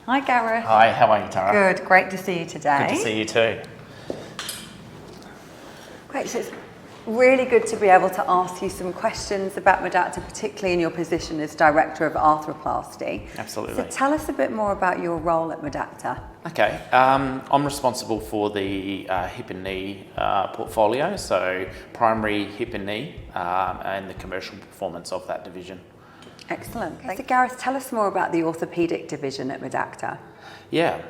Hi Gareth. Hi, how are you, Tara? Good, great to see you today. Good to see you too. Great, so it's really good to be able to ask you some questions about Medacta, particularly in your position as Director of Arthroplasty. Absolutely. So tell us a bit more about your role at Medacta. Okay, I'm responsible for the hip and knee portfolio, so primary hip and knee and the commercial performance of that division. Excellent. So Gareth, tell us more about the orthopaedic division at Medacta. Yeah,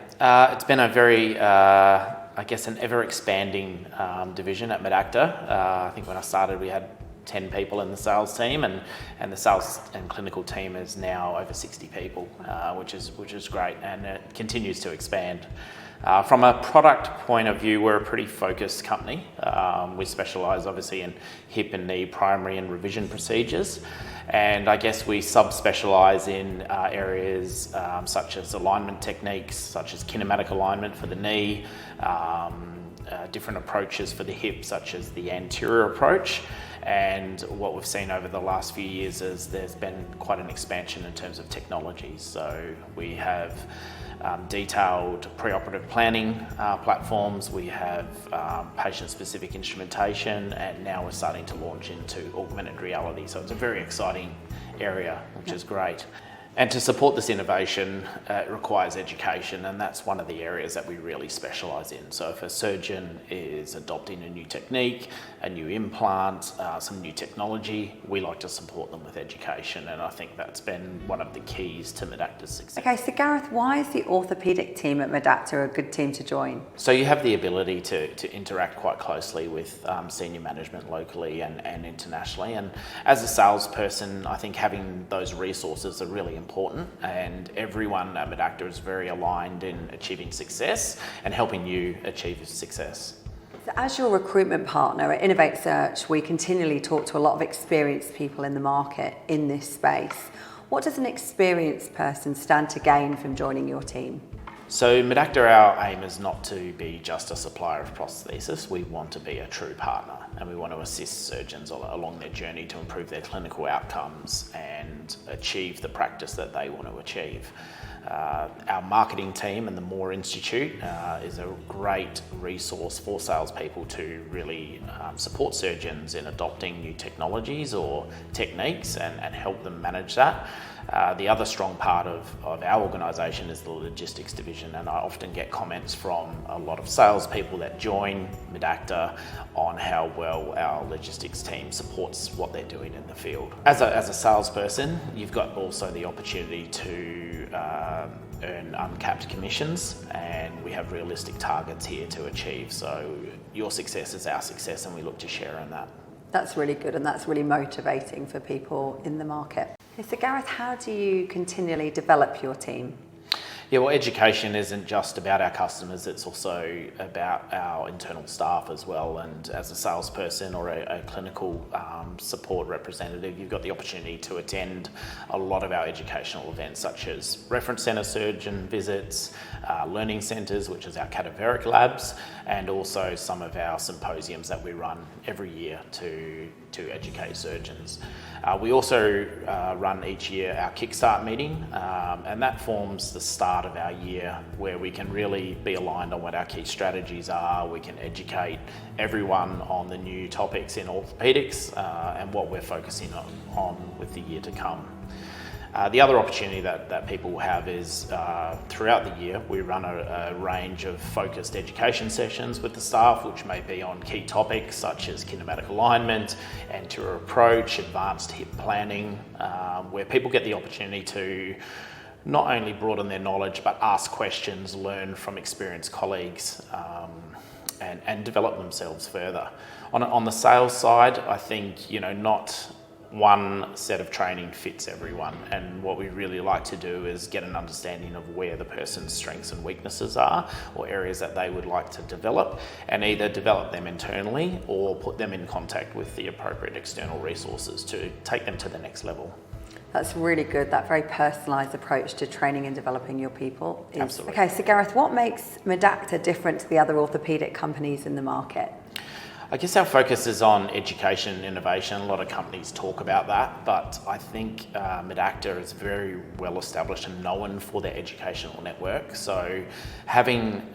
it's been a very, an ever-expanding division at Medacta. I think when I started we had 10 people in the sales team, and the sales and clinical team is now over 60 people, which is great, and it continues to expand. From a product point of view, we're a pretty focused company. We specialise obviously in hip and knee primary and revision procedures, and I guess we subspecialise in areas such as alignment techniques, such as kinematic alignment for the knee, different approaches for the hip, such as the anterior approach. And what we've seen over the last few years is there's been quite an expansion in terms of technologies. So we have detailed preoperative planning platforms, we have patient-specific instrumentation, and now we're starting to launch into augmented reality. So it's a very exciting area, which is great. And to support this innovation, it requires education, and that's one of the areas that we really specialise in. So if a surgeon is adopting a new technique, a new implant, some new technology, we like to support them with education, and I think that's been one of the keys to Medacta's success. Okay, so Gareth, why is the orthopaedic team at Medacta a good team to join? So you have the ability to interact quite closely with senior management locally and internationally, and as a salesperson, I think having those resources are really important, and everyone at Medacta is very aligned in achieving success and helping you achieve success. So as your recruitment partner at Innovate Search, we continually talk to a lot of experienced people in the market in this space. What does an experienced person stand to gain from joining your team? So Medacta, our aim is not to be just a supplier of prosthesis. We want to be a true partner, and we want to assist surgeons along their journey to improve their clinical outcomes and achieve the practice that they want to achieve. Our marketing team and the Moore Institute is a great resource for salespeople to really support surgeons in adopting new technologies or techniques and help them manage that. The other strong part of our organisation is the logistics division, and I often get comments from a lot of salespeople that join Medacta on how well our logistics team supports what they're doing in the field. As a salesperson, you've got also the opportunity to earn uncapped commissions, and we have realistic targets here to achieve. So your success is our success, and we look to share in that. That's really good, and that's really motivating for people in the market. Okay, so Gareth, how do you continually develop your team? Yeah, well, education isn't just about our customers, it's also about our internal staff as well. And as a salesperson or a clinical support representative, you've got the opportunity to attend a lot of our educational events, such as reference centre surgeon visits, learning centres, which is our cadaveric labs, and also some of our symposiums that we run every year to educate surgeons. We also run each year our Kickstart meeting, and that forms the start of our year where we can really be aligned on what our key strategies are. We can educate everyone on the new topics in orthopaedics and what we're focusing on with the year to come. The other opportunity that people will have is throughout the year we run a range of focused education sessions with the staff, which may be on key topics such as kinematic alignment, anterior approach, advanced hip planning, where people get the opportunity to not only broaden their knowledge but ask questions, learn from experienced colleagues, and develop themselves further. On the sales side, I think not one set of training fits everyone, and what we really like to do is get an understanding of where the person's strengths and weaknesses are, or areas that they would like to develop, and either develop them internally or put them in contact with the appropriate external resources to take them to the next level. That's really good, that very personalised approach to training and developing your people. Absolutely. Okay, so Gareth, what makes Medacta different to the other orthopaedic companies in the market? I guess our focus is on education and innovation. A lot of companies talk about that, but I think Medacta is very well established and known for their educational network. So having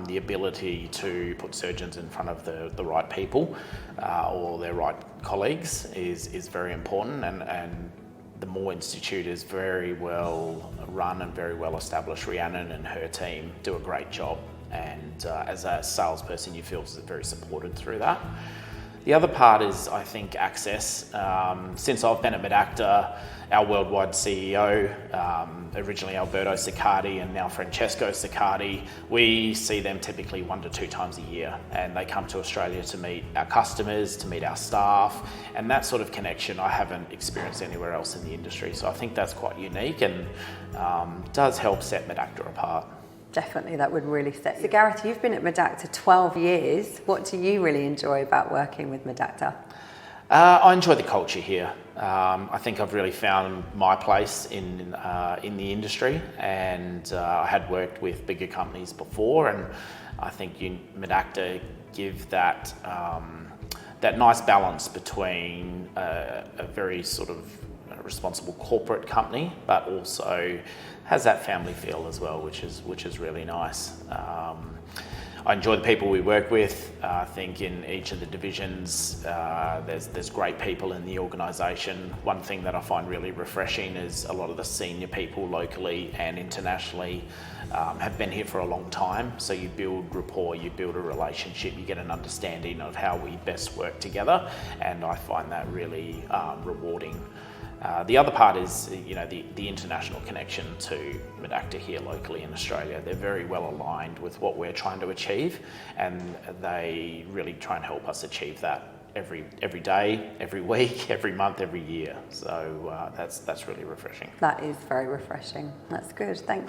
the ability to put surgeons in front of the right people or their right colleagues is very important, and the Moore Institute is very well run and very well established. Rhiannon and her team do a great job, and as a salesperson you feel very supported through that. The other part is, I think, access. Since I've been at Medacta, our worldwide CEO, originally Alberto Siccardi and now Francesco Siccardi, we see them typically 1 to 2 times a year, and they come to Australia to meet our customers, to meet our staff, and that sort of connection I haven't experienced anywhere else in the industry. So I think that's quite unique and does help set Medacta apart. Definitely, that would really set. So Gareth, you've been at Medacta 12 years. What do you really enjoy about working with Medacta? I enjoy the culture here. I think I've really found my place in the industry, and I had worked with bigger companies before, and I think Medacta give that that nice balance between a very sort of responsible corporate company, but also has that family feel as well, which is really nice. I enjoy the people we work with. I think in each of the divisions there's great people in the organisation. One thing that I find really refreshing is a lot of the senior people locally and internationally have been here for a long time, so you build rapport, you build a relationship, you get an understanding of how we best work together, and I find that really rewarding. The other part is, the international connection to Medacta here locally in Australia. They're very well aligned with what we're trying to achieve, and they really try and help us achieve that every day, every week, every month, every year. So that's really refreshing. That is very refreshing. That's good. Thank you.